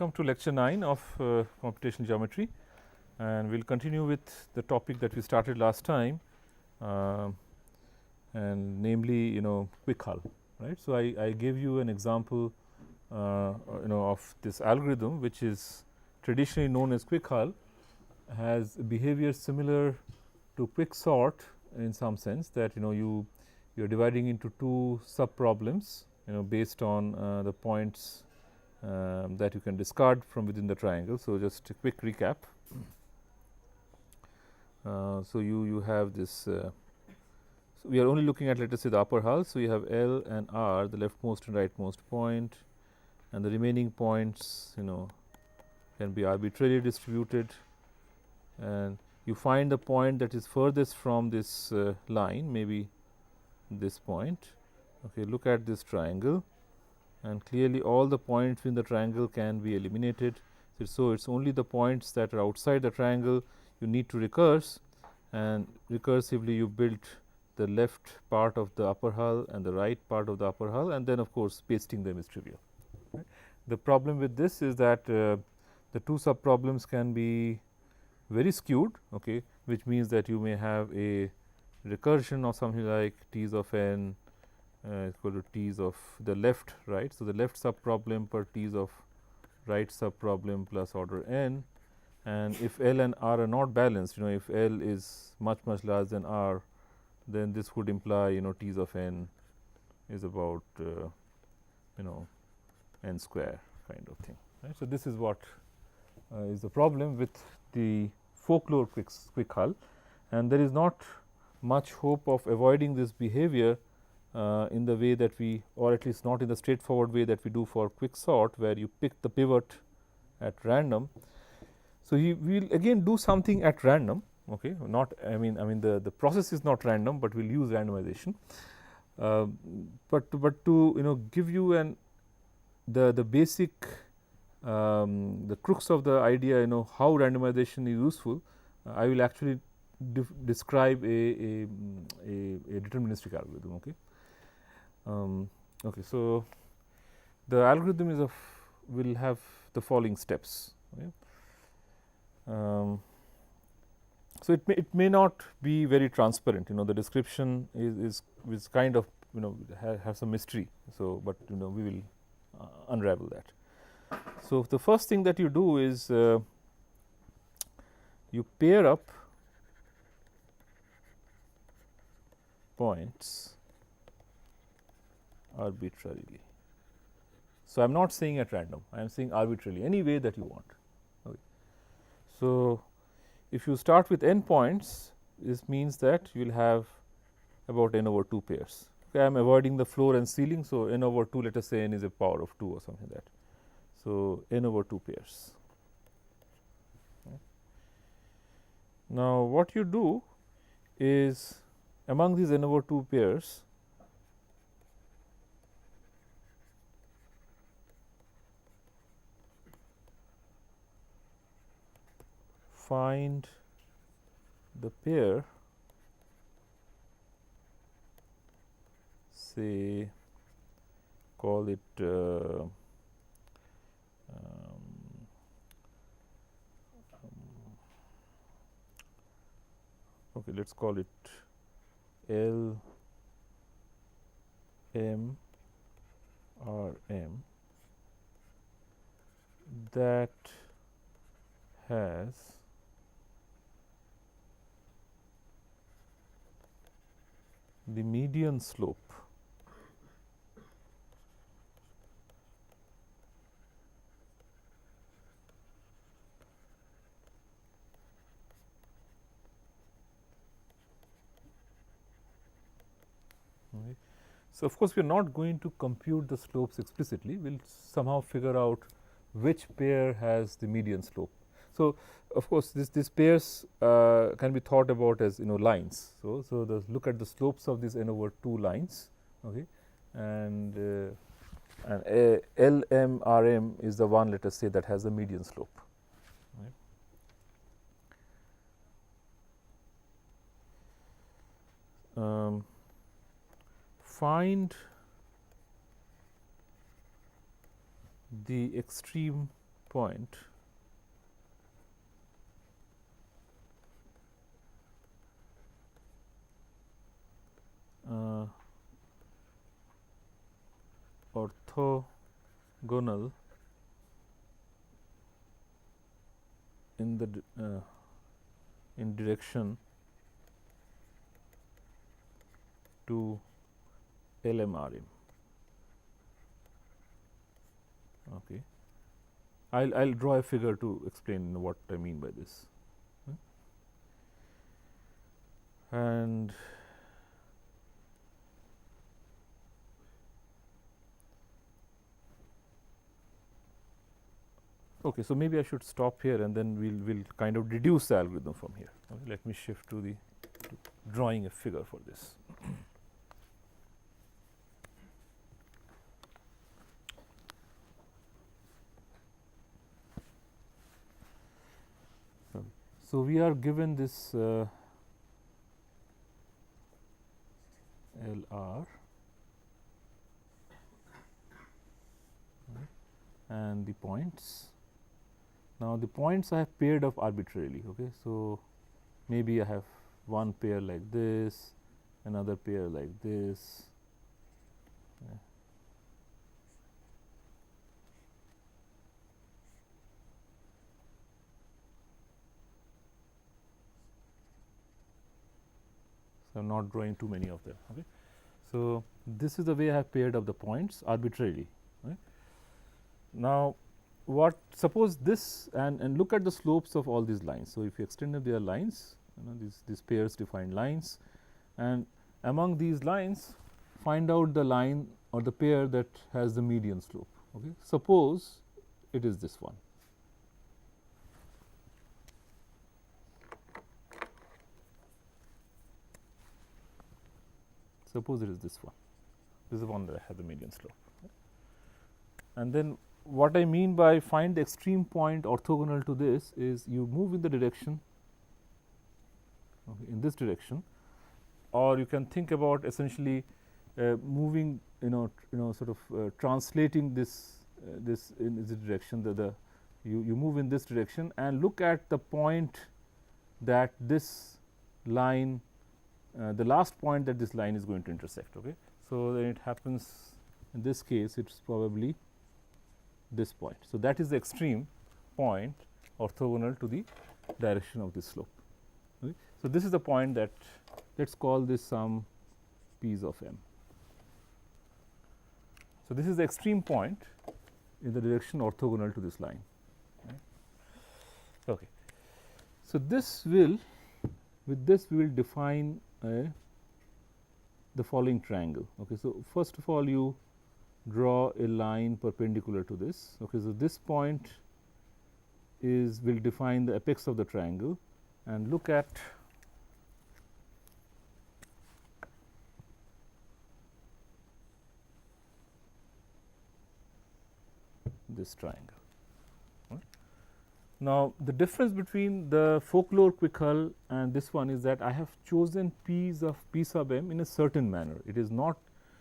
welcome to lecture 9 of computational geometry, and we will continue with the topic that we started last time, and namely quick hull, right. So, I gave you an example of this algorithm which is traditionally known as quick hull, has behavior similar to quick sort in some sense, that you are dividing into two sub problems based on the points that you can discard from within the triangle. So, just a quick recap. So, you have this so we are only looking at, let us say, the upper hull. So, you have L and R, the leftmost and rightmost point, and the remaining points can be arbitrarily distributed, and you find the point that is furthest from this line, maybe this point. Okay, look at this triangle, and clearly all the points in the triangle can be eliminated. So, it is only the points that are outside the triangle you need to recurse, and recursively you build the left part of the upper hull and the right part of the upper hull, and then of course, pasting them is trivial. Right. The problem with this is that the two sub problems can be very skewed, okay, which means that you may have a recursion of something like T's of n equal to T's of the left, right. So, the left sub problem per T's of right sub problem plus order n, and if L and R are not balanced, if L is much larger than R, then this would imply T's of n is about n square kind of thing, right. So, this is what is the problem with the folklore quick hull, and there is not much hope of avoiding this behavior in the way that we, or at least not in the straightforward way that we do for quick sort, where you pick the pivot at random. So, we will again do something at random, okay, not I mean the process is not random, but we will use randomization, but to give you the basic the crux of the idea, how randomization is useful, I will actually describe a deterministic algorithm. Okay. Okay. So, the algorithm is will have the following steps. Okay. So, it may not be very transparent. The description is kind of have some mystery. So, but we will unravel that. So, the first thing that you do is you pair up points arbitrarily. So, I am not saying at random, I am saying arbitrarily, any way that you want. Okay. So, if you start with n points, this means that you will have about n over 2 pairs. Okay, I am avoiding the floor and ceiling. So, n over 2, let us say n is a power of 2 or something like that. So, n over 2 pairs. Okay. Now, what you do is among these n over 2 pairs, find the pair, say call it okay, let us call it L M R M that has the median slope Okay. So, of course, we are not going to compute the slopes explicitly, we will somehow figure out which pair has the median slope. So, of course, these pairs can be thought about as lines. So, look at the slopes of these n over 2 lines, okay, and L M R M is the one, let us say, that has the median slope. Right. Find the extreme point orthogonal in the in direction to LMRM. Okay. I'll draw a figure to explain what I mean by this. And okay, so maybe I should stop here and then we'll kind of deduce the algorithm from here. Okay, let me shift to the drawing a figure for this. So we are given this LR and the points. Now the points I have paired up arbitrarily. Okay, so maybe I have one pair like this, another pair like this. Yeah. So, I am not drawing too many of them. Okay. So, this is the way I have paired up the points arbitrarily. Right. Now, what suppose this and look at the slopes of all these lines. So, if you extend them, they are lines, these pairs define lines, and among these lines find out the line or the pair that has the median slope. Okay. Suppose it is this one. Suppose it is this one. This is the one that has the median slope. And then what I mean by find the extreme point orthogonal to this is you move in the direction, okay, in this direction, or you can think about essentially moving, sort of translating this in this direction. You move in this direction and look at the point that this line, the last point that this line is going to intersect. Okay, so then it happens in this case, it's probably this point. So, that is the extreme point orthogonal to the direction of this slope. Okay. So, this is the point that let us call this some p's of m. So, this is the extreme point in the direction orthogonal to this line. Right. Okay. So, this will with this we will define the following triangle. Okay. So, first of all you draw a line perpendicular to this. Okay. So, this point will define the apex of the triangle, and look at this triangle. Right. Now, the difference between the folklore quick hull and this one is that I have chosen p's of p sub m in a certain manner. It is not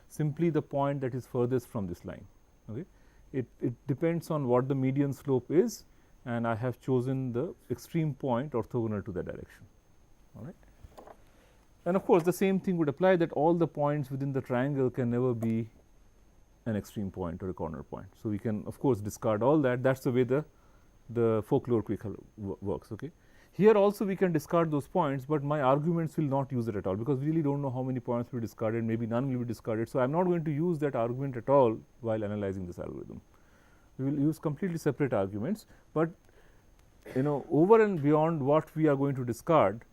simply the point that is furthest from this line. Okay. It depends on what the median slope is, and I have chosen the extreme point orthogonal to that direction. All right. And of course, the same thing would apply that all the points within the triangle can never be an extreme point or a corner point. So, we can of course discard all that. That is the way the folklore quick hull works. Okay. Here also we can discard those points, but my arguments will not use it at all, because we really do not know how many points will be discarded, maybe none will be discarded. So, I am not going to use that argument at all while analyzing this algorithm. We will use completely separate arguments, but over and beyond what we are going to discard,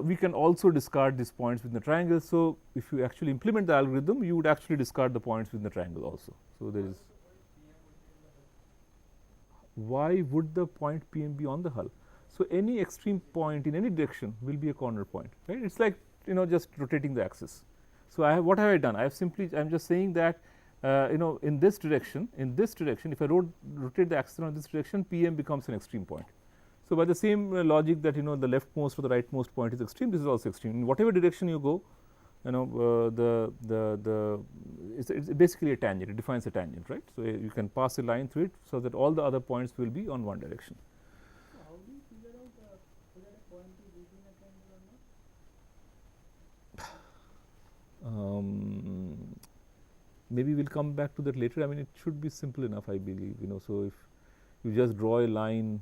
we can also discard these points within the triangle. So, if you actually implement the algorithm, you would actually discard the points within the triangle also. So, there is why would the point P m be on the hull? So, any extreme point in any direction will be a corner point, right. It is like just rotating the axis. So, what have I done? I am just saying that in this direction, if I rotate the axis in this direction, P m becomes an extreme point. So, by the same logic that the leftmost or the rightmost point is extreme, this is also extreme. In whatever direction you go, it's basically a tangent. It defines a tangent, right? So you can pass a line through it so that all the other points will be on one direction. So how do you figure out whether a point is within a triangle or not? Maybe we'll come back to that later. I mean, it should be simple enough, I believe. So if you just draw a line,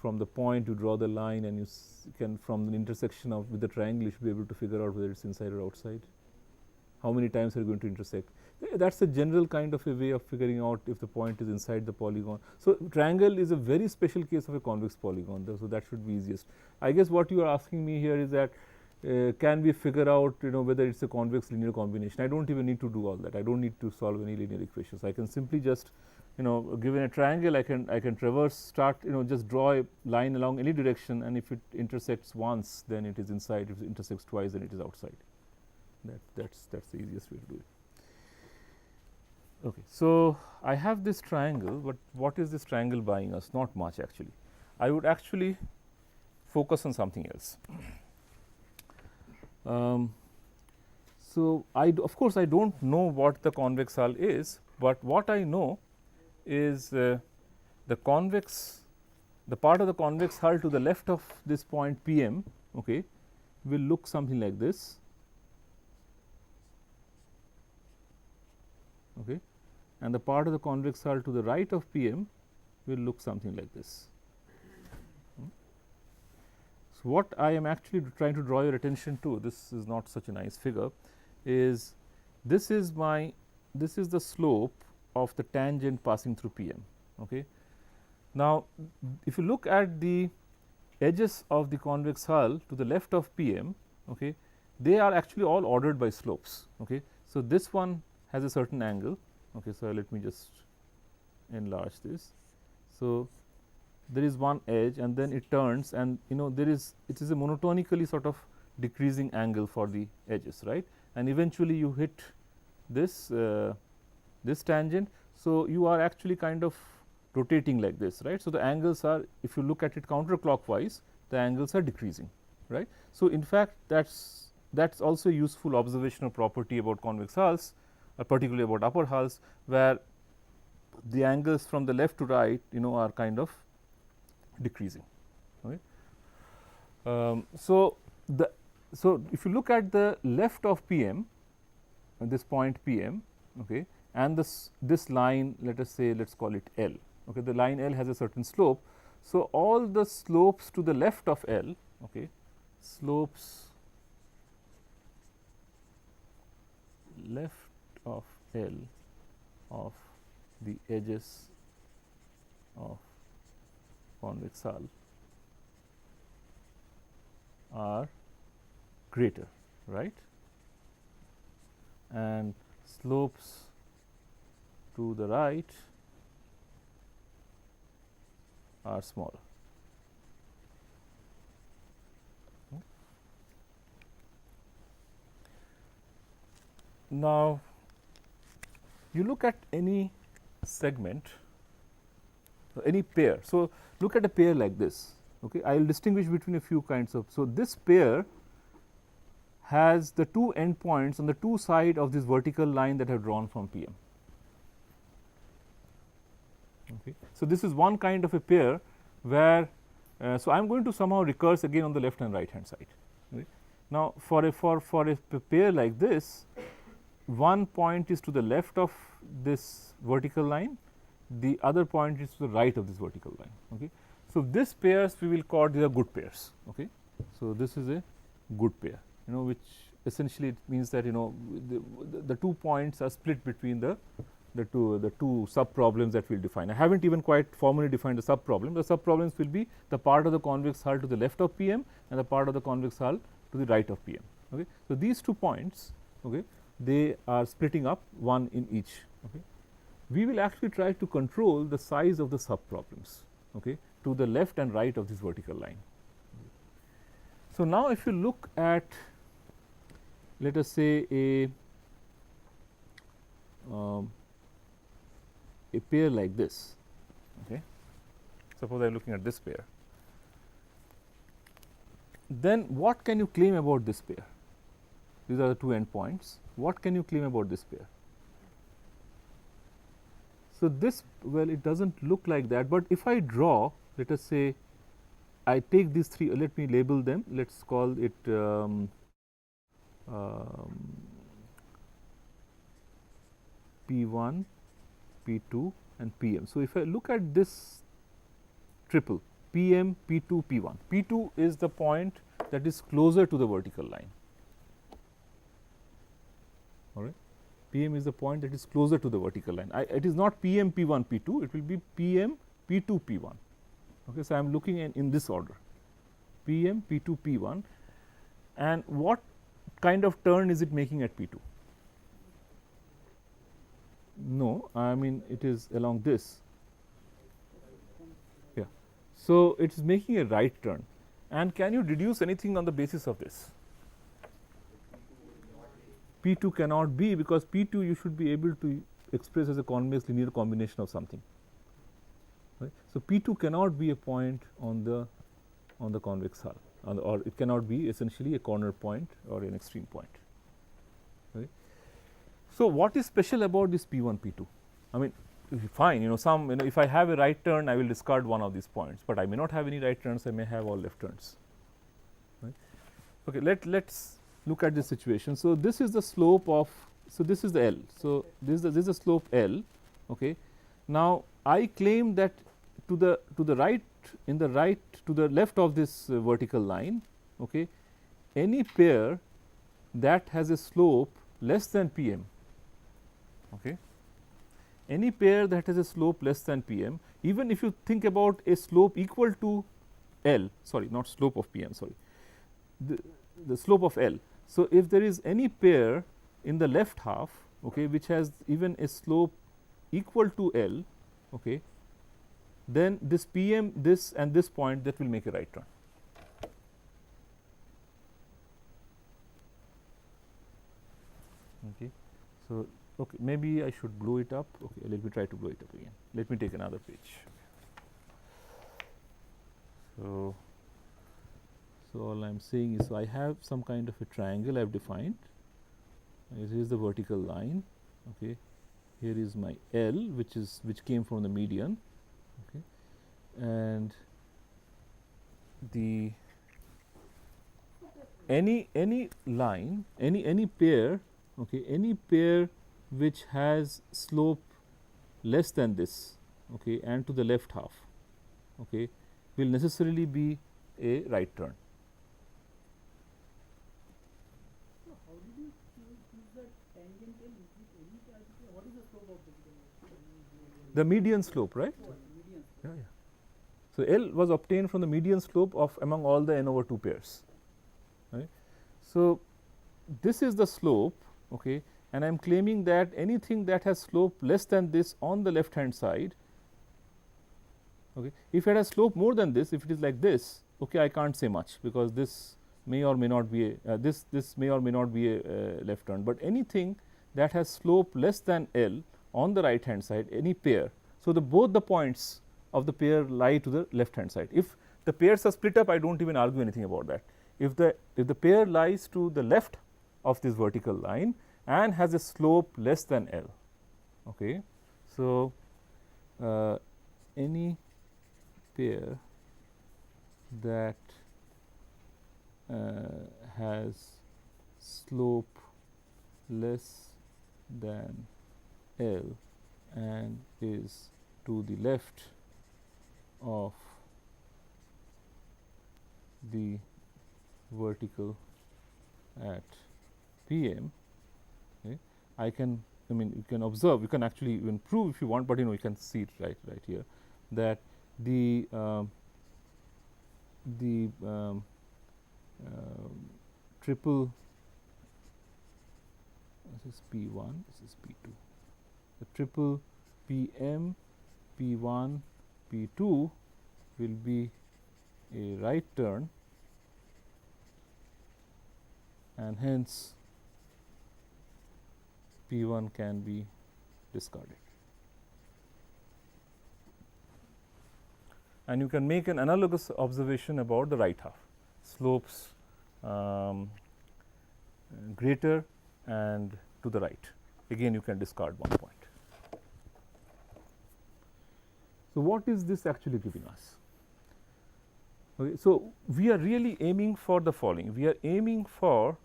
from the point you draw the line, and you can from the intersection of with the triangle, you should be able to figure out whether it's inside or outside. How many times are you going to intersect? That's a general kind of a way of figuring out if the point is inside the polygon. So triangle is a very special case of a convex polygon, so that should be easiest. I guess what you are asking me here is that can we figure out whether it's a convex linear combination? I don't even need to do all that. I don't need to solve any linear equations. I can simply just given a triangle, I can traverse, start, just draw a line along any direction, and if it intersects once, then it is inside. If it intersects twice, then it is outside. That's the easiest way to do it. Okay, so I have this triangle, but what is this triangle buying us? Not much, actually. I would actually focus on something else. So of course I don't know what the convex hull is, but what I know is the part of the convex hull to the left of this point PM, okay, will look something like this. Okay, and the part of the convex hull to the right of PM will look something like this. So what I am actually trying to draw your attention to, this is not such a nice figure, is this is the slope of the tangent passing through PM. Okay. Now, if you look at the edges of the convex hull to the left of PM, okay, they are actually all ordered by slopes. Okay. So this one has a certain angle. Okay, so let me just enlarge this. So there is one edge, and then it turns, and it is a monotonically sort of decreasing angle for the edges, right? And eventually you hit this this tangent. So you are actually kind of rotating like this, right? So the angles are, if you look at it counterclockwise, the angles are decreasing, right? So in fact, that's also a useful observational property about convex hulls, particularly about upper hulls, where the angles from the left to right are kind of decreasing. Okay. So if you look at the left of PM, this point PM, okay, and this line, let us call it L. Okay, the line L has a certain slope. So all the slopes to the left of L, okay, slopes left of L of the edges of convex hull are greater, right? And slopes to the right are smaller. Now, you look at any segment, any pair. So, look at a pair like this. Okay, I will distinguish between a few kinds of. So, this pair has the two endpoints on the two sides of this vertical line that I have drawn from PM. Okay. So, this is one kind of a pair where so I am going to somehow recurse again on the left and right hand side. Okay. Now, for a pair like this, one point is to the left of this vertical line, the other point is to the right of this vertical line. Okay. So, this pairs we will call these are good pairs. Okay. So, this is a good pair, which essentially it means that the 2 points are split between the two sub problems that we will define. I haven't even quite formally defined the sub problem. The sub problems will be the part of the convex hull to the left of PM and the part of the convex hull to the right of PM. Okay. So, these 2 points, okay, they are splitting up one in each. Okay. We will actually try to control the size of the sub problems, okay, to the left and right of this vertical line. So, now if you look at, let us say, a pair like this. Okay. Suppose I am looking at this pair. Then what can you claim about this pair? these are the two endpoints. What can you claim about this pair? So, this, well, it does not look like that, but if I draw, let us say I take these three, let me label them, let us call it P1, P2 and PM. So, if I look at this triple PM, P2, P1, P2 is the point that is closer to the vertical line, all right. PM is the point that is closer to the vertical line. It is not PM, P1, P2, it will be PM, P2, P1. Okay, so I am looking in this order, PM, P2, P1, and what kind of turn is it making at P2? No, I mean it is along this. Yeah, so it is making a right turn. And can you deduce anything on the basis of this? P2 cannot be, because P2 you should be able to express as a convex linear combination of something. Right? So, P2 cannot be a point on the convex hull, or it cannot be essentially a corner point or an extreme point. Right? So, what is special about this P1, P2? I mean, fine, if I have a right turn, I will discard one of these points, but I may not have any right turns, I may have all left turns. Right? Okay, let's look at this situation. So, this is the slope of, so this is the L. So, this is the slope L. Okay. Now, I claim that to the right, to the left of this vertical line, okay, any pair that has a slope less than PM, okay, any pair that has a slope less than PM, even if you think about a slope equal to L, sorry, not slope of PM, sorry, the slope of L. So, if there is any pair in the left half, okay, which has even a slope equal to L, okay, then this PM, this and this point, that will make a right turn. Okay. So, okay, maybe I should blow it up. Okay, let me try to blow it up again. Let me take another page. So, all I am saying is, so I have some kind of a triangle I have defined. Here is the vertical line. Okay, here is my L, which came from the median. Okay, and the any line, any pair, okay, any pair which has slope less than this, okay, and to the left half, okay, will necessarily be a right turn. How did you choose the tangential with any charge? What is the slope of the median slope, right? median slope? Yeah, yeah. So, L was obtained from the median slope of among all the n over 2 pairs, right. So, this is the slope, okay, and I am claiming that anything that has slope less than this on the left hand side, okay, if it has slope more than this, if it is like this, okay, I can't say much, because this may or may not be a this may or may not be a left turn, but anything that has slope less than L on the right hand side, any pair. So, both the points of the pair lie to the left hand side. If the pairs are split up, I do not even argue anything about that. If the pair lies to the left of this vertical line and has a slope less than L, okay. So, any pair that has slope less than L and is to the left of the vertical at PM, okay, I mean you can observe, you can actually even prove if you want, but you can see it right here, that the triple, this is P1, this is P2, the triple PM, P1, P2 will be a right turn, and hence P1 can be discarded. And you can make an analogous observation about the right half. Slopes greater and to the right. Again, you can discard one point. So, what is this actually giving us? Okay, so, we are really aiming for the following. We are aiming for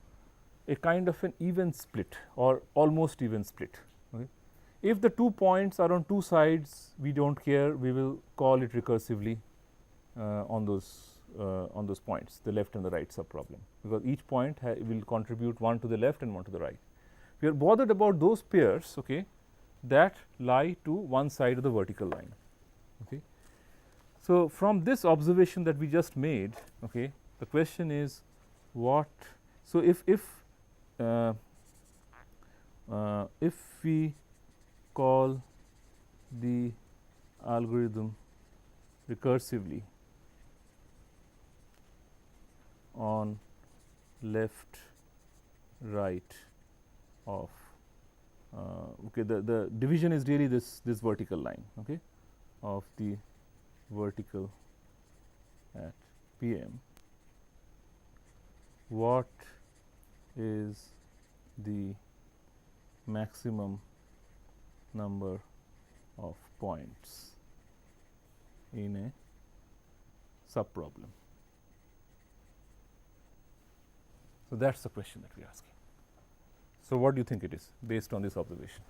a kind of an even split or almost even split. Okay. If the 2 points are on 2 sides, we do not care, we will call it recursively on those points, the left and the right subproblem, because each point will contribute one to the left and one to the right. We are bothered about those pairs, okay, that lie to one side of the vertical line. Okay. So, from this observation that we just made, okay, the question is what. So, if we call the algorithm recursively on left right of okay, the division is really this vertical line, okay, of the vertical at PM. What is the maximum number of points in a subproblem? So, that is the question that we are asking. So, what do you think it is based on this observation?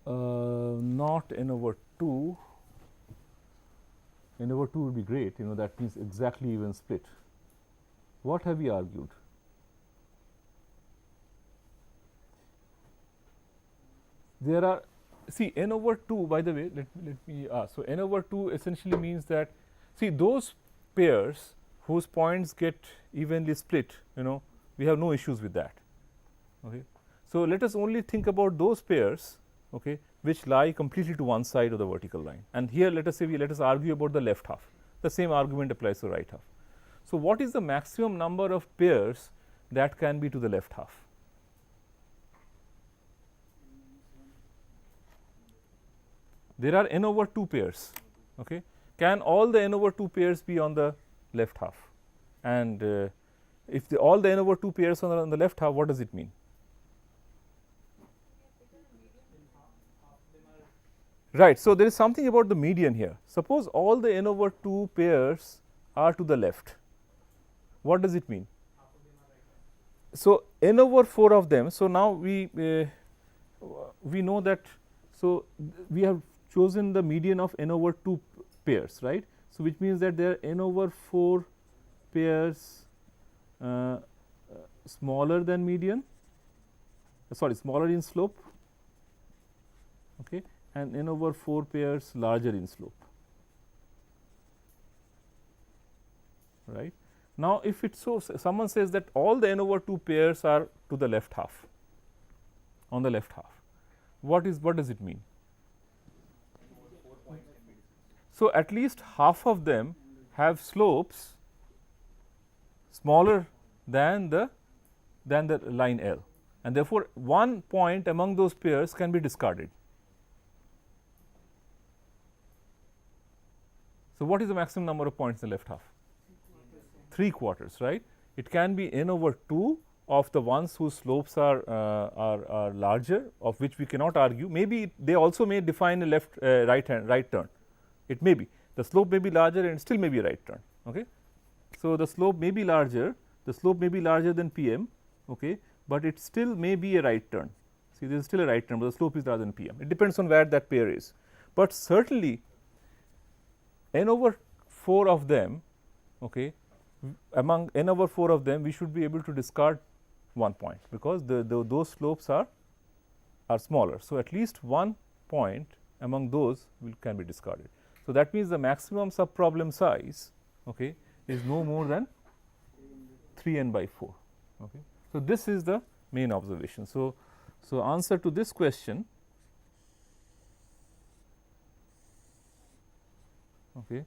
Not n over 2. N over 2 would be great, you know, that means exactly even split. What have we argued? There are, see, n over 2, by the way, let me so n over 2 essentially means that, see, those pairs whose points get evenly split, you know, we have no issues with that. Okay. So, let us only think about those pairs, okay, which lie completely to one side of the vertical line, and here let us say let us argue about the left half. The same argument applies to the right half. So, what is the maximum number of pairs that can be to the left half? There are n over 2 pairs. Okay. Can all the n over 2 pairs be on the left half? And if all the n over 2 pairs on the left half, what does it mean? Right. So, there is something about the median here. Suppose all the n over 2 pairs are to the left. What does it mean? So, n over 4 of them. So, now we know that. So, we have chosen the median of n over 2 pairs, right. So, which means that there are n over 4 pairs smaller than median, sorry, smaller in slope, okay, and n over 4 pairs larger in slope, right. Now, if it so someone says that all the n over 2 pairs are to the left half, on the left half, what does it mean? So, at least half of them have slopes smaller than the line L, and therefore, one point among those pairs can be discarded. So, what is the maximum number of points in the left half? 3/4, right. It can be n over 2 of the ones whose slopes are larger, of which we cannot argue. Maybe they also may define a left right turn. It may be, the slope may be larger and still may be a right turn. Okay. So, the slope may be larger, than PM, okay, but it still may be a right turn. See, there is still a right turn, but the slope is larger than PM. It depends on where that pair is, but certainly n over 4 of them, okay, among n over 4 of them, we should be able to discard one point, because those slopes are smaller. So, at least one point among those can be discarded. So, that means the maximum subproblem size, okay, is no more than 3n by 4. Okay. So, this is the main observation. So, answer to this question, okay,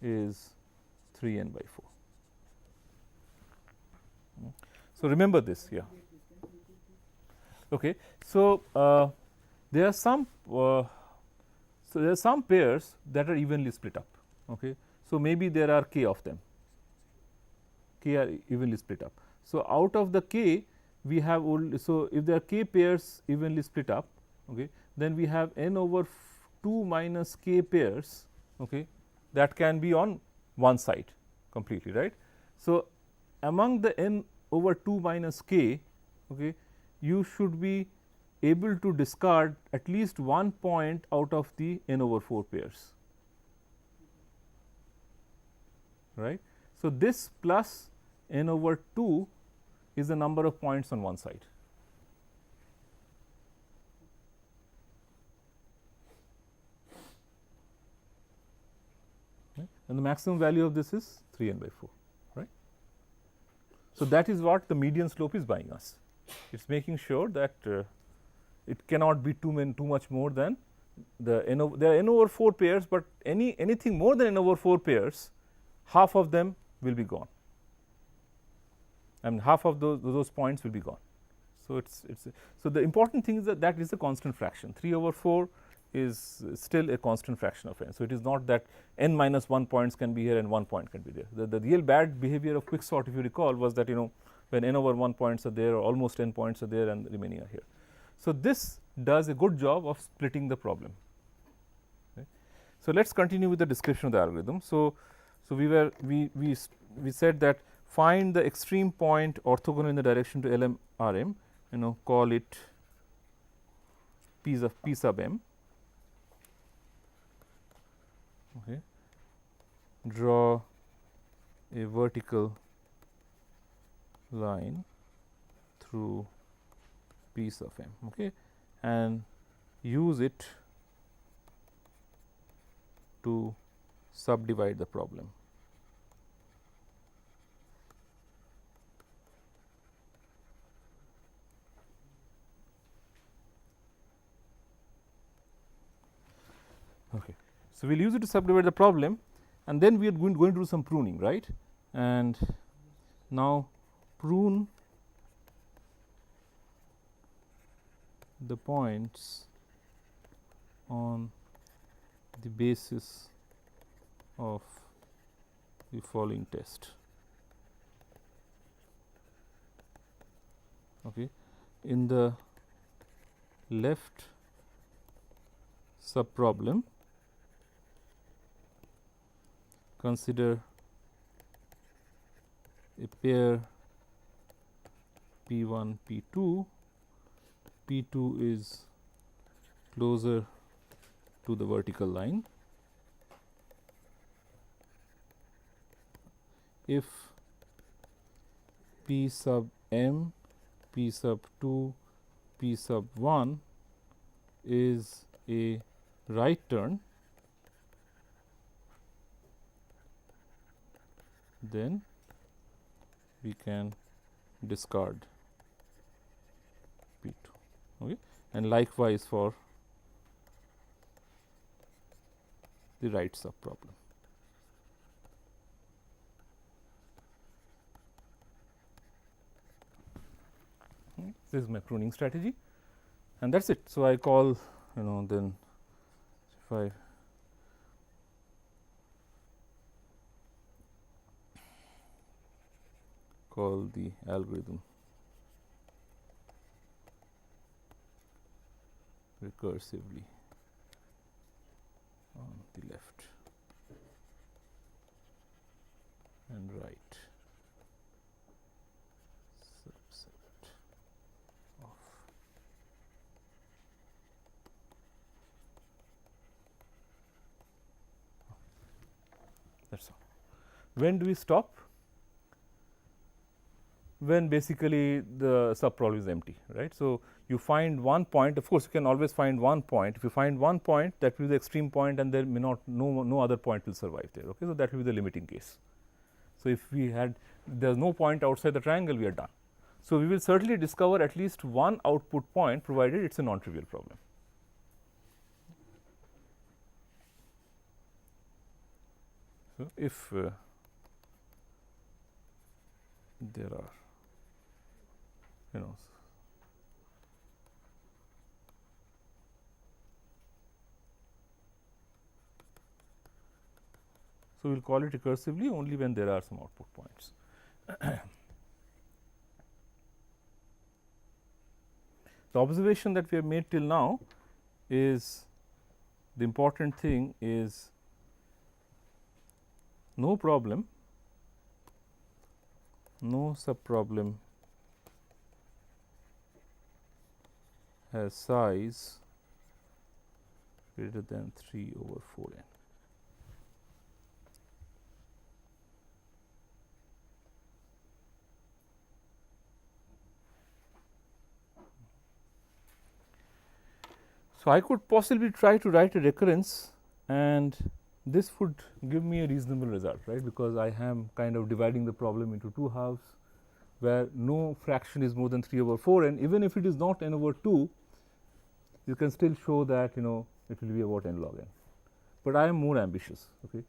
is 3n by 4. So, remember this, yeah. Okay. So, there are some pairs that are evenly split up. Okay. So, maybe there are k of them, k are evenly split up. So, out of the k we have only, so if there are k pairs evenly split up, okay, then we have n over 2 minus k pairs, okay, that can be on one side completely, right. So, among the n over 2 minus k, okay, you should be able to discard at least one point out of the n over 4 pairs, right. So, this plus n over 2 is the number of points on one side. Right. And the maximum value of this is 3 n by 4, right. So, that is what the median slope is buying us. It is making sure that it cannot be too much more than the n over, there are n over 4 pairs, but anything more than n over 4 pairs, half of them will be gone. I mean, half of those points will be gone. So, so the important thing is that that is a constant fraction. 3 over 4 is still a constant fraction of n. So, it is not that n minus 1 points can be here and 1 point can be there. The real bad behavior of quicksort, if you recall, was that when n over 1 points are there, or almost n points are there and the remaining are here. So, this does a good job of splitting the problem. Okay. So, let us continue with the description of the algorithm. So, we said that find the extreme point orthogonal in the direction to LM RM, call it P sub m. Okay. Draw a vertical line through P sub m, okay, and use it to subdivide the problem. Okay. So, we will use it to subdivide the problem, and then we are going to do some pruning, right. And now, prune the points on the basis of the following test. Okay. In the left subproblem, consider a pair P1 P2, P2 is closer to the vertical line. If P sub m, P sub 2, P sub 1 is a right turn, then we can discard P2, okay, and likewise for the right subproblem. This is my pruning strategy, and that is it. So, I call then if I call the algorithm recursively on the left and right subset of that is all. When do we stop? When basically the subproblem is empty, right. So, you find one point, of course, you can always find one point. If you find one point, that will be the extreme point, and there may not no other point will survive there. Okay. So, that will be the limiting case. So, if we had there is no point outside the triangle, we are done. So, we will certainly discover at least one output point, provided it is a non-trivial problem. So, if there are so we will call it recursively only when there are some output points. The observation that we have made till now is the important thing is no problem, no subproblem has size greater than 3/4n. So, I could possibly try to write a recurrence, and this would give me a reasonable result, right, because I am kind of dividing the problem into two halves, where no fraction is more than 3/4, and even if it is not n/2, you can still show that it will be about n log n. But I am more ambitious. Okay,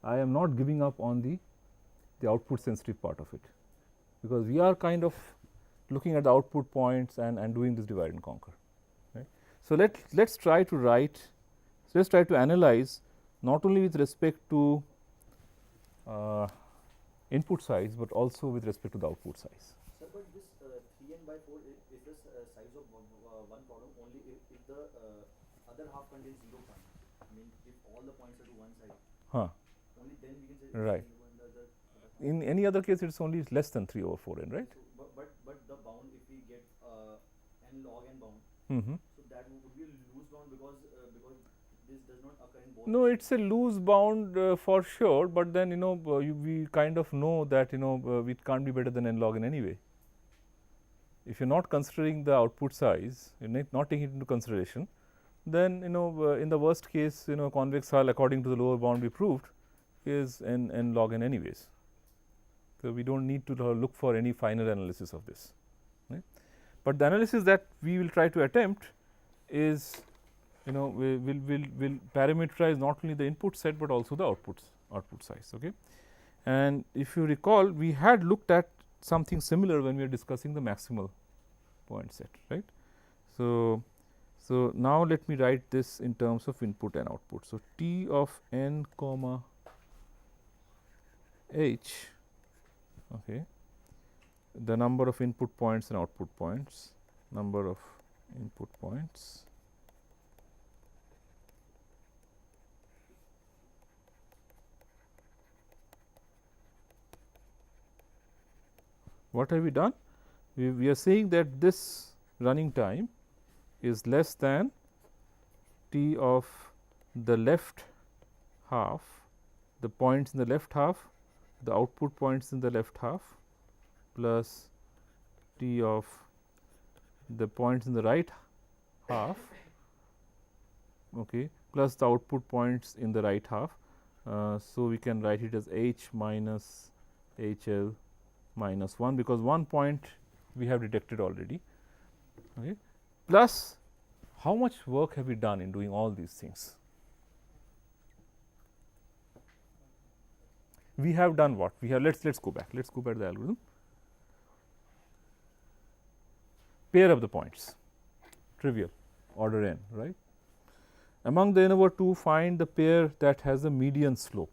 I am not giving up on the output sensitive part of it, because we are kind of looking at the output points and doing this divide and conquer. Right. So, let's try to write. So, let's try to analyze not only with respect to input size, but also with respect to the output size. Sir, but this 3n by 4 is the size of one problem only if the other half contains 0 points. I mean, if all the points are to one side, only then we can say right. 0 and the other half. In any other case, it's only less than 3/4n, right? So, but the bound, if we get n log n bound, so that would be a loose bound because this does not occur in both. No, it's a loose bound for sure, but then we kind of know that it can't be better than n log n anyway. If you're not considering the output size, you're not taking it into consideration, then in the worst case, convex hull according to the lower bound we proved is n log n anyways. So, we don't need to look for any final analysis of this, right. But the analysis that we will try to attempt is we will parameterize not only the input set, but also the output size. Okay. And if you recall, we had looked at something similar when we are discussing the maximal point set, right. So, now let me write this in terms of input and output. So, T of n comma h, okay, the number of input points and output points, number of input points what have we done? We are saying that this running time is less than T of the left half, the points in the left half, the output points in the left half, plus T of the points in the right half, okay, plus the output points in the right half. So, we can write it as h minus h l minus 1, because one point we have detected already, okay, plus how much work have we done in doing all these things? We have done what? We have let's go back. Let's go back to the algorithm. Pair up the points, trivial, order n, right. Among the n/2, find the pair that has a median slope.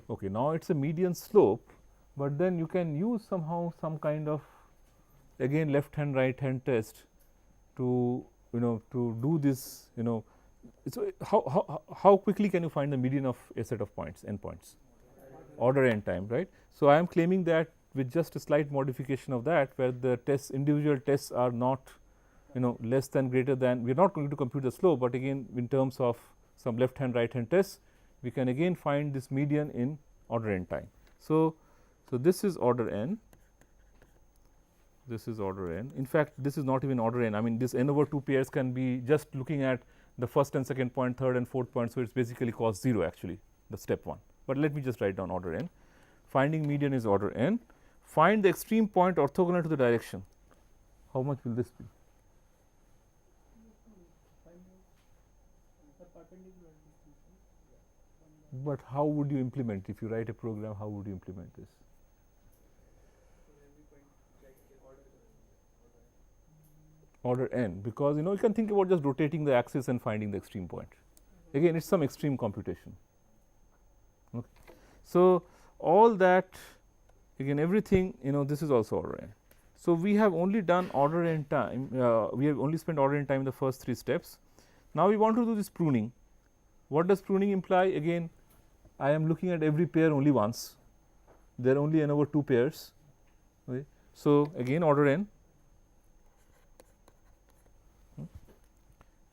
Okay, now it's a median slope, but then you can use somehow some kind of again left hand right hand test to to do this. So, how quickly can you find the median of a set of points, n points? Order n time, right. So, I am claiming that with just a slight modification of that, where the individual tests are not less than greater than, we are not going to compute the slope, but again in terms of some left hand right hand tests, we can again find this median in order n time. So, this is order n, this is order n. In fact, this is not even order n. I mean, this n/2 pairs can be just looking at the first and second point, third and fourth point. So, it's basically cost 0 actually, the step 1. But let me just write down order n. Finding median is order n. Find the extreme point orthogonal to the direction. How much will this be? But how would you implement? If you write a program, how would you implement this? Order n, because you can think about just rotating the axis and finding the extreme point. Again, it's some extreme computation. Okay. So, all that, again everything, this is also order n. So, we have only done order n time, we have only spent order n time in the first 3 steps. Now, we want to do this pruning. What does pruning imply? Again, I am looking at every pair only once, there are only n over 2 pairs. Okay. So, again order n,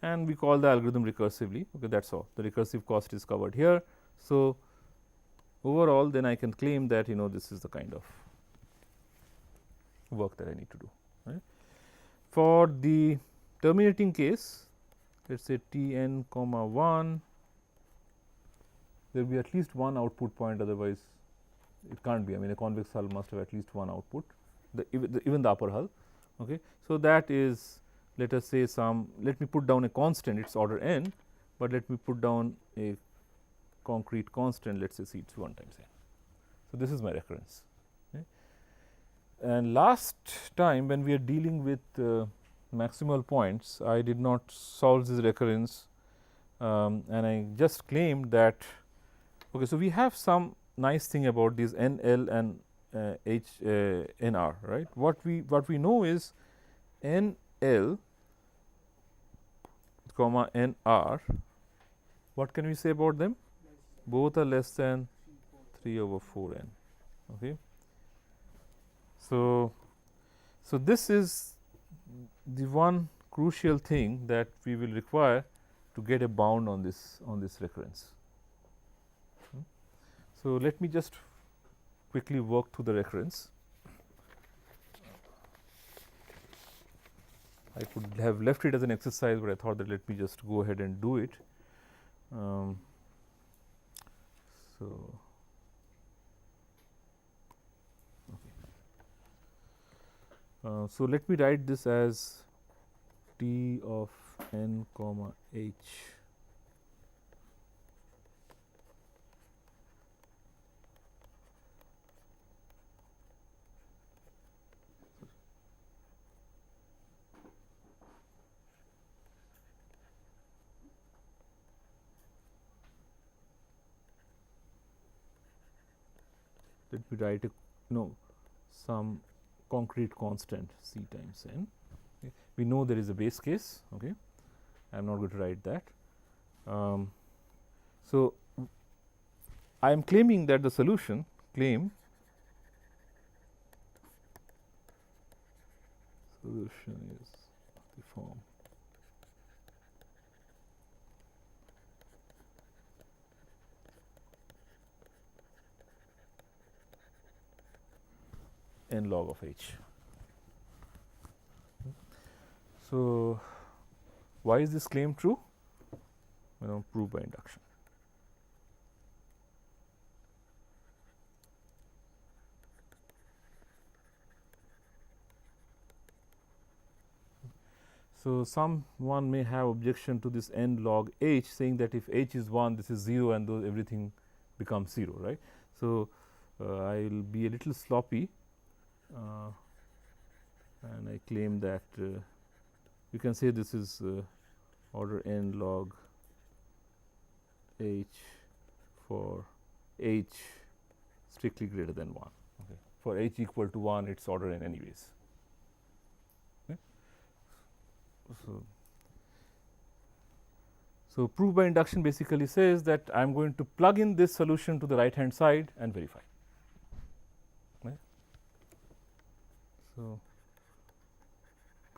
and we call the algorithm recursively. Okay, that is all, the recursive cost is covered here. So, overall then I can claim that this is the kind of work that I need to do. Right. For the terminating case, let us say T n comma 1, there will be at least one output point, otherwise it can't be. I mean, a convex hull must have at least one output, even the upper hull. Okay. So, that is, let us say let me put down a constant, it is order n, but let me put down a concrete constant, let us say C 1 times n. So, this is my recurrence. Okay. And last time when we are dealing with maximal points, I did not solve this recurrence, and I just claimed that. Okay, so, we have some nice thing about these n l and h n r, right. What we know is n l comma n r, what can we say about them? Both are less than 3 over 4 n. Okay. So, this is the one crucial thing that we will require to get a bound on this recurrence. So, let me just quickly work through the recurrence. I could have left it as an exercise, but I thought that let me just go ahead and do it. So, let me write this as T of n comma h let me write some concrete constant C times n. Okay. We know there is a base case. Okay. I am not going to write that. So, I am claiming that the solution is the form n log of h. So, why is this claim true? Prove by induction. So, someone may have objection to this n log h, saying that if h is 1, this is 0, and everything becomes 0, right. So, I will be a little sloppy, and I claim that you can say this is order n log h for h strictly greater than 1. Okay. For h equal to 1, it is order n anyways. Okay. So, proof by induction basically says that I am going to plug in this solution to the right hand side and verify. Right. So,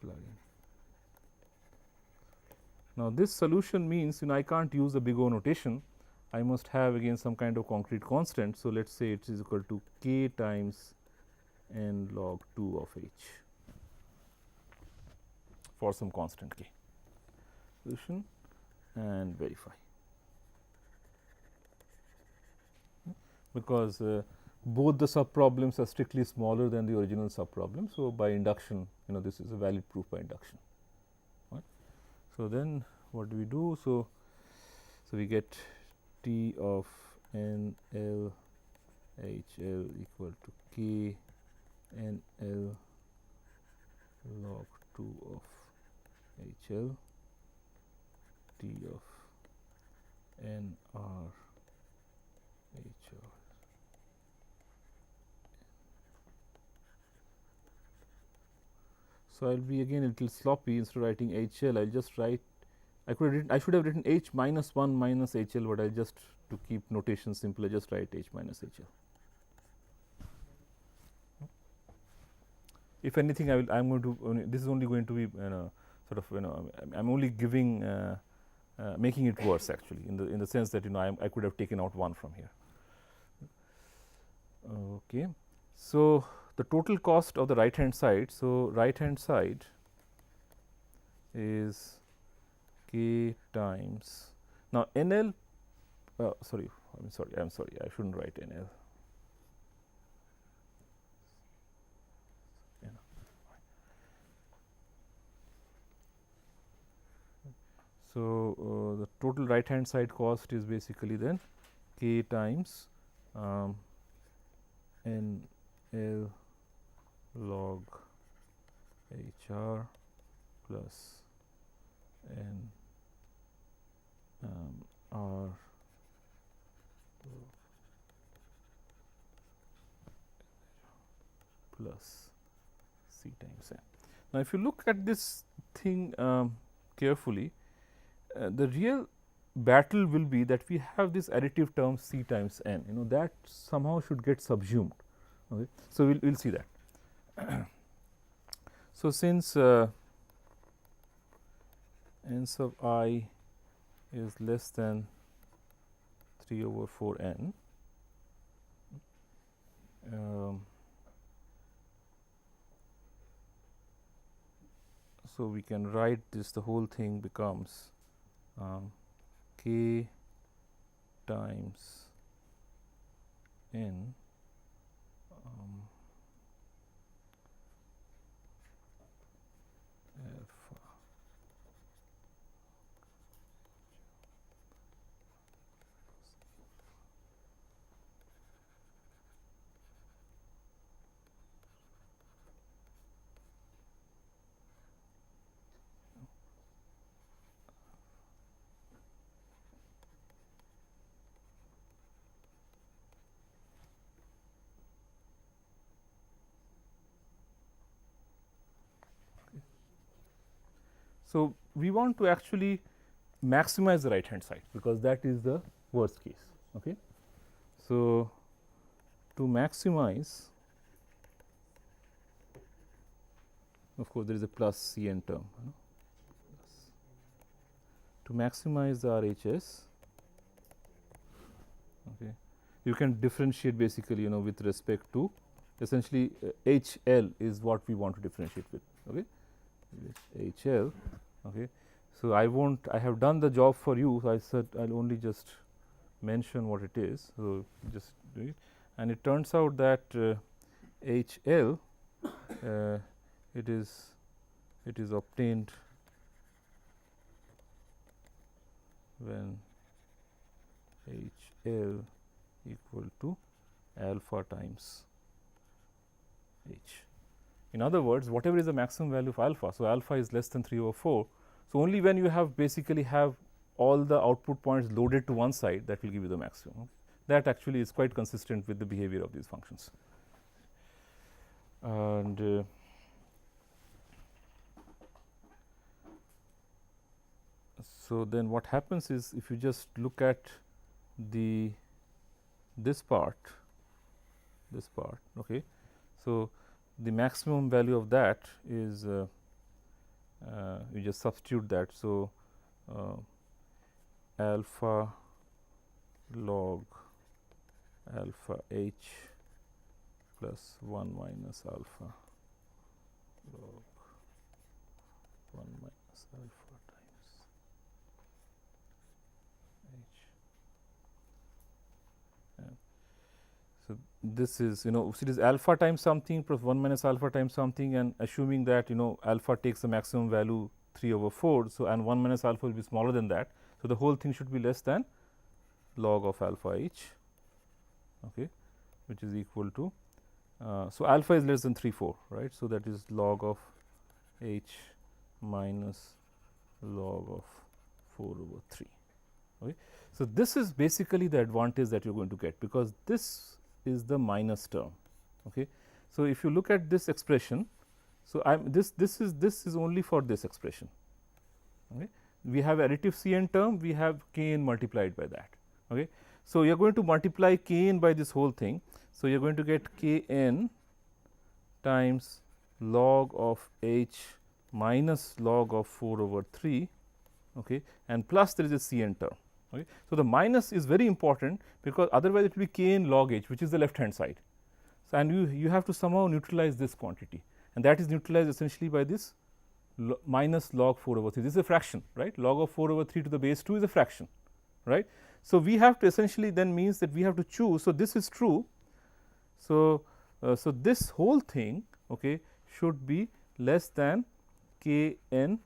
plug in. Now, this solution means I can't use the big O notation, I must have again some kind of concrete constant. So, let us say it is equal to k times n log 2 of h for some constant k. Solution and verify, because both the sub problems are strictly smaller than the original sub problem. So, by induction this is a valid proof by induction. Right. So, then what do we do? So, we get T of n l h l equal to k n l log 2 of h l T of n r h r So, I will be again a little sloppy. Instead of writing HL, I will just write, I should have written H minus 1 minus HL, but I just, to keep notation simple, I just write H minus HL. If anything, I am going to, this is only going to be sort of, I am only giving making it worse actually, in the sense that I could have taken out 1 from here. Okay. So, the total cost of the right hand side. So, right hand side is k times, now NL, sorry, I am sorry, I should not write NL. So, the total right hand side cost is basically then k times N L log HR plus N R plus C times N. Now, if you look at this thing carefully, the real battle will be that we have this additive term C times N, that somehow should get subsumed. Okay. So, we will see that. So, since n sub I is less than 3 over 4 n, so we can write this, the whole thing becomes k times n alpha So, we want to actually maximize the right hand side, because that is the worst case. Okay. So, to maximize, of course, there is a plus C n term. To maximize the RHS, okay, you can differentiate basically with respect to essentially HL is what we want to differentiate with. Okay. HL. Okay. So, I have done the job for you. So, I said I will only just mention what it is. So, just do it, and it turns out that HL it is obtained when HL equal to alpha times H. In other words, whatever is the maximum value of alpha, so alpha is less than 3 over 4. So, only when you have basically have all the output points loaded to one side, that will give you the maximum. That actually is quite consistent with the behavior of these functions. And so, then what happens is, if you just look at this part, okay. So, the maximum value of that is you just substitute that. So, alpha log alpha h plus 1 minus alpha log 1 minus alpha times h. So, this is so it is alpha times something plus 1 minus alpha times something, and assuming that alpha takes the maximum value 3 over 4. So, and 1 minus alpha will be smaller than that. So, the whole thing should be less than log of alpha h, okay, which is equal to so alpha is less than 3 4, right. So, that is log of h minus log of 4 over 3. Okay. So, this is basically the advantage that you are going to get, because this is the minus term. Okay. So, if you look at this expression, So, this is only for this expression. Okay. We have additive Cn term, we have Kn multiplied by that. Okay. So, you are going to multiply Kn by this whole thing. So, you are going to get Kn times log of h minus log of 4 over 3, okay, and plus there is a Cn term. Okay. So, the minus is very important, because otherwise it will be Kn log h, which is the left hand side. So, and you have to somehow neutralize this quantity, and that is neutralized essentially by this minus log 4 over 3. This is a fraction, right? Log of 4 over 3 to the base 2 is a fraction, right? So, we have to essentially then means that we have to choose. So, this is true. So, so this whole thing, okay, should be less than k n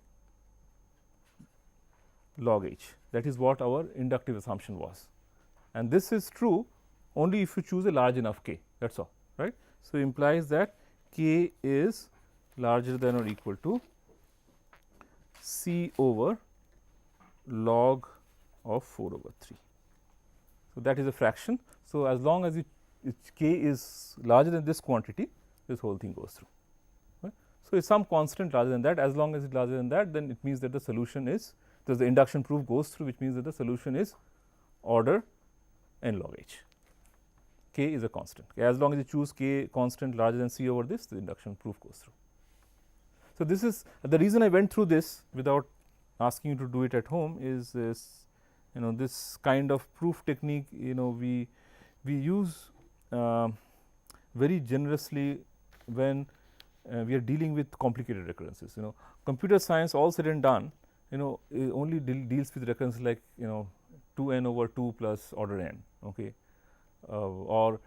log h. That is what our inductive assumption was, and this is true only if you choose a large enough k, that is all, right. So, implies that k is larger than or equal to c over log of 4 over 3. So, that is a fraction. So, as long as k is larger than this quantity, this whole thing goes through. Right. So, if some constant larger than that, as long as it is larger than that, then it means that the solution is, thus the induction proof goes through, which means that the solution is order n log h. K is a constant. As long as you choose k constant larger than c over this, the induction proof goes through. So, this is the reason I went through this without asking you to do it at home is this, this kind of proof technique, we use very generously when we are dealing with complicated recurrences. Computer science, all said and done, only deals with recurrences like 2n over 2 plus order n, okay, or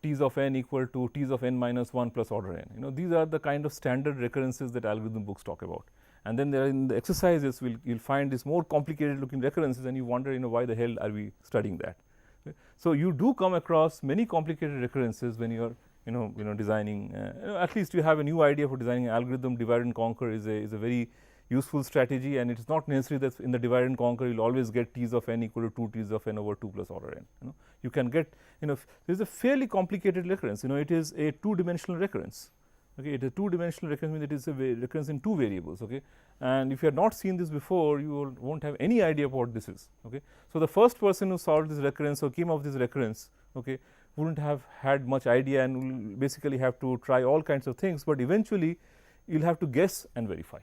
t's of n equal to t's of n minus 1 plus order n. These are the kind of standard recurrences that algorithm books talk about. And then there in the exercises, you'll find these more complicated looking recurrences, and you wonder, why the hell are we studying that? Okay. So, you do come across many complicated recurrences when you are designing. At least you have a new idea for designing an algorithm. Divide and conquer is a very useful strategy, and it is not necessary that in the divide and conquer you will always get t's of n equal to 2 t's of n over 2 plus order n. You can get, there is a fairly complicated recurrence. It is a 2-dimensional recurrence. Okay, it is a 2-dimensional recurrence, means it is a recurrence in 2 variables. Okay, and if you have not seen this before, you won't have any idea what this is. Okay, so the first person who solved this recurrence or came up with this recurrence, okay, wouldn't have had much idea and will basically have to try all kinds of things, but eventually you will have to guess and verify.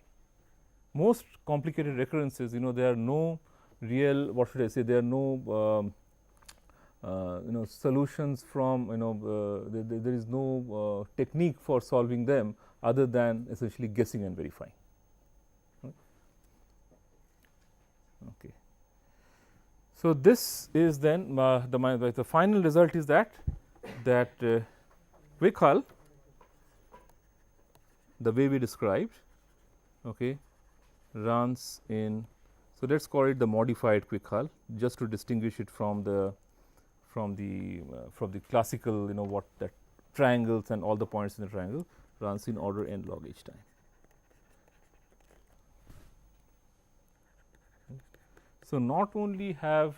Most complicated recurrences, there are no real, what should I say, there are no solutions from, there is no technique for solving them other than essentially guessing and verifying. Okay. So, this is then the final result is that quick hull, the way we described, okay, runs in. So, let us call it the modified quick hull, just to distinguish it from the classical, what that triangles and all the points in the triangle runs in order n log h time. So, not only have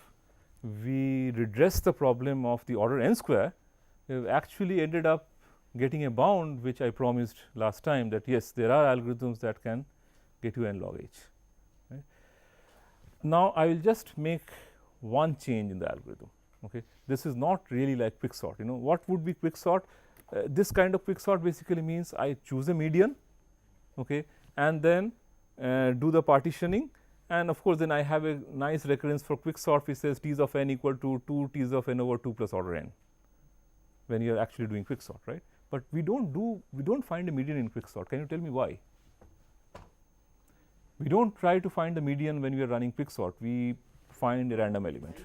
we redressed the problem of the order n square, we have actually ended up getting a bound, which I promised last time, that yes, there are algorithms that can get you n log h. Right. Now, I will just make one change in the algorithm. Okay. This is not really like quicksort. What would be quicksort? This kind of quicksort basically means I choose a median, okay, and then do the partitioning, and of course, then I have a nice recurrence for quicksort which says t's of n equal to 2 t's of n over 2 plus order n when you are actually doing quicksort, right. But we don't find a median in quicksort. Can you tell me why? We don't try to find the median when we are running quicksort. We find a random element.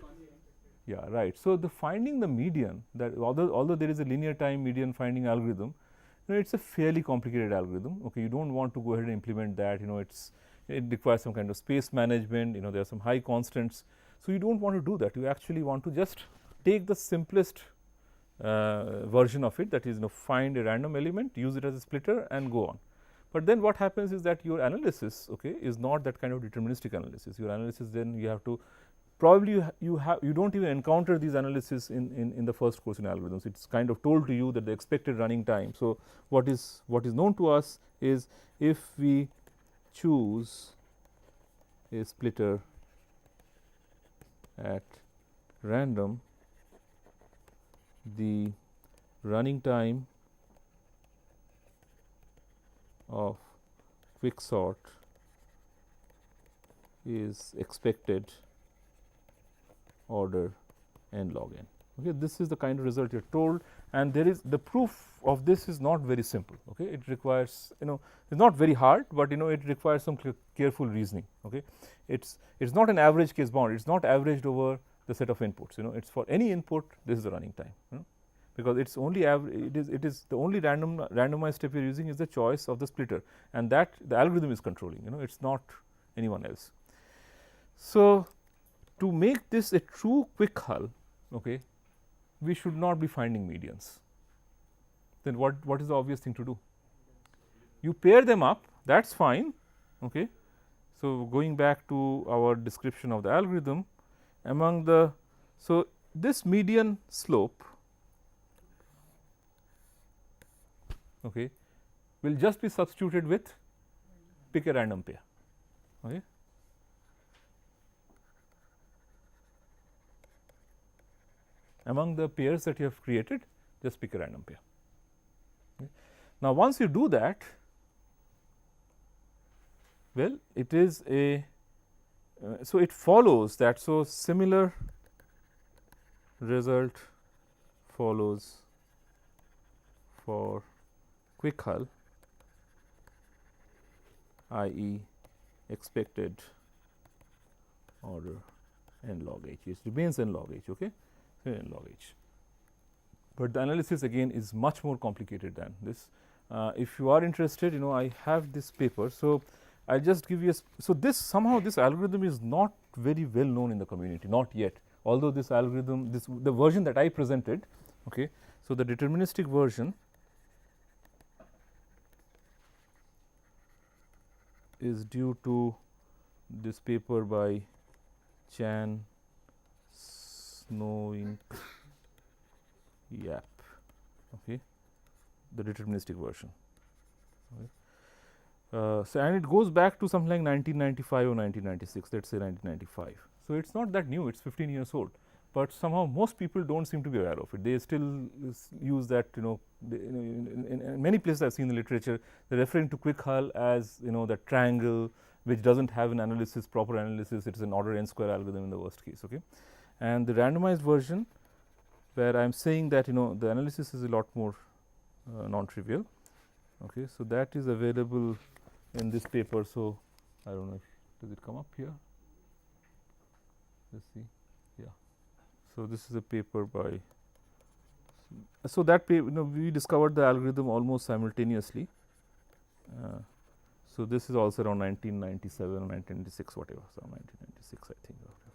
Yeah, right. So, the finding the median, that although there is a linear time median finding algorithm, it is a fairly complicated algorithm. Okay, you don't want to go ahead and implement that. It requires some kind of space management. There are some high constants. So, you don't want to do that. You actually want to just take the simplest version of it, that is, find a random element, use it as a splitter, and go on. But then what happens is that your analysis, okay, is not that kind of deterministic analysis. Your analysis, then you have to probably you don't even encounter these analysis in the first course in algorithms. It's kind of told to you that the expected running time. So, what is known to us is if we choose a splitter at random, the running time of quicksort is expected order n log n. Okay, this is the kind of result you are told, and there is the proof of this is not very simple. Okay, it requires, it's not very hard, but it requires some careful reasoning. Okay, it's not an average case bound. It's not averaged over the set of inputs. It's for any input. This is the running time. Because it's only it is the only randomized step you're using is the choice of the splitter, and that the algorithm is controlling. It's not anyone else. So, to make this a true quick hull, okay, we should not be finding medians. Then what is the obvious thing to do? You pair them up, that's fine. Okay. So, going back to our description of the algorithm, among the, so this median slope, okay, will just be substituted with pick a random pair. Okay. Among the pairs that you have created, just pick a random pair. Okay. Now, once you do that, well, it is a so it follows that, so similar result follows for quick hull, i.e. expected order n log h. It remains n log h. Okay, n log h. But the analysis again is much more complicated than this. If you are interested, I have this paper. So, I just give you so this somehow this algorithm is not very well known in the community, not yet, although this algorithm, the version that I presented. Okay. So, the deterministic version is due to this paper by Chan, Snowing, Yap, okay, the deterministic version. Okay. So, and it goes back to something like 1995 or 1996, let us say 1995. So, it is not that new, it is 15 years old, but somehow most people do not seem to be aware of it. They still use that, in many places I have seen in the literature, they are referring to quick hull as the triangle which does not have an analysis, proper analysis, it is an order n square algorithm in the worst case. Okay. And the randomized version, where I am saying that the analysis is a lot more non-trivial. Okay. So, that is available in this paper. So, I do not know if does it come up here, let us see, yeah. So, this is a paper by, so that we discovered the algorithm almost simultaneously. So, this is also around 1997 or 1996, whatever, so 1996 I think. Okay.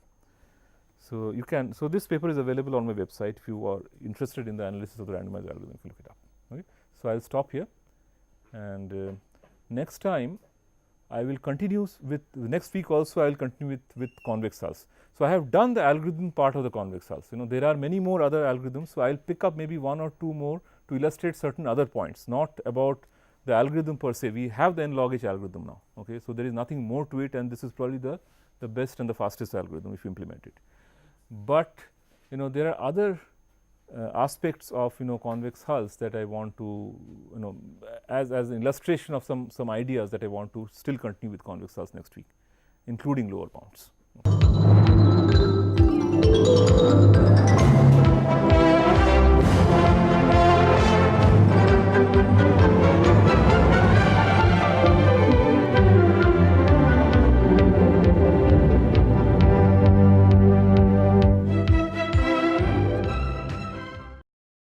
So, you can, so this paper is available on my website if you are interested in the analysis of the randomized algorithm, if you look it up. Okay. So, I will stop here, and next time I will continue with next week also I will continue with convex hulls. So, I have done the algorithm part of the convex hulls. There are many more other algorithms. So, I will pick up maybe one or two more to illustrate certain other points, not about the algorithm per se. We have the n log h algorithm now. Okay. So, there is nothing more to it, and this is probably the best and the fastest algorithm if you implement it. But there are other aspects of convex hulls that I want to as an illustration of some ideas that I want to still continue with convex hulls next week, including lower bounds.